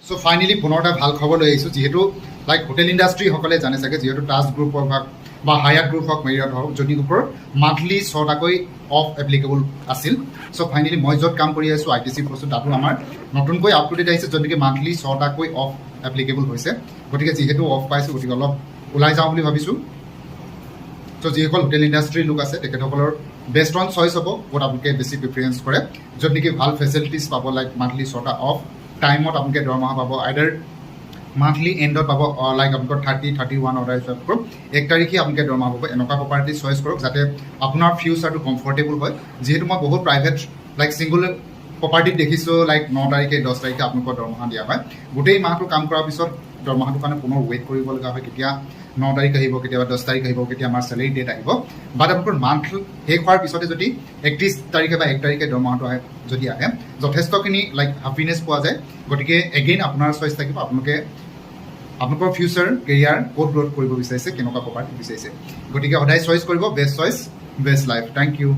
So finally পুনৰ এটা ভাল খবৰ লৈ আহিছোঁ, যিহেতু লাইক হোটেল ইণ্ডাষ্ট্ৰীসকলে জানে চাগে, যিহেতু তাজ গ্ৰুপ হওক বা হায়াত গ্ৰুপ হওক, মেৰিয়ট হওক, য'ত ওপৰত মান্থলি 6টাকৈ অফ এপ্লিকেবল আছিল। চ' ফাইনেলি মই য'ত কাম কৰি আছোঁ ITC পষ্টত, তাতো আমাৰ নতুনকৈ আপ টু ডেট আহিছে, য'ত নেকি মান্থলি 6টাকৈ অফ এপ্লিকেবল হৈছে। গতিকে যিহেতু অফ পাইছোঁ, গতিকে অলপ ওলাই যাওঁ বুলি ভাবিছোঁ। চ' যিসকল হোটেল ইণ্ডাষ্ট্ৰীৰ লোক আছে তেখেতসকলৰ বেষ্ট অন চইচ হ'ব, ক'ত আপোনালোকে বেছি প্ৰিফাৰেঞ্চ কৰে, য'ত নেকি ভাল ফেচিলিটিছ পাব, লাইক মান্থলি 6টা অফ টাইমত আপোনালোকে দৰমহা পাব, আইডাৰ মান্থলি এণ্ডত পাব, লাইক আপোনালোকৰ 31 অৰ্ডাৰ হিচাপে কৰক 1 তাৰিখে আপোনালোকে দৰমহা পাব। এনেকুৱা প্ৰপাৰ্টি চইচ কৰক যাতে আপোনাৰ ফিউচাৰটো কমফৰ্টেবল হয়। যিহেতু মই বহুত প্ৰাইভেট লাইক ছিংগুল প্ৰপাৰ্টিত দেখিছোঁ, লাইক 9 তাৰিখে 10 তাৰিখে আপোনালোকৰ দৰমহা দিয়া হয়। গোটেই মাহটো কাম কৰাৰ পিছত দৰমহাটোৰ কাৰণে পুনৰ ৱেইট কৰিব লগা হয়, কেতিয়া 9 তাৰিখ আহিব, কেতিয়াবা 10 তাৰিখ আহিব, কেতিয়া আমাৰ চেলেৰী ডেট আহিব। বাট আপোনালোকৰ মান্থ শেষ হোৱাৰ পিছতে যদি 31 তাৰিখে বা 1 তাৰিখে দৰমহাটো আহে, যদি আহে, যথেষ্টখিনি লাইক হেপিনেছ পোৱা যায়। গতিকে এগেইন আপোনাৰ চইচ থাকিব, আপোনালোকে আপোনালোকৰ ফিউচাৰ কেৰিয়াৰ ক'ত গ্ৰ'থ কৰিব বিচাৰিছে, কেনেকুৱা প্ৰপাৰ্টি বিচাৰিছে। গতিকে সদায় চইচ কৰিব, best choice best life. Thank U.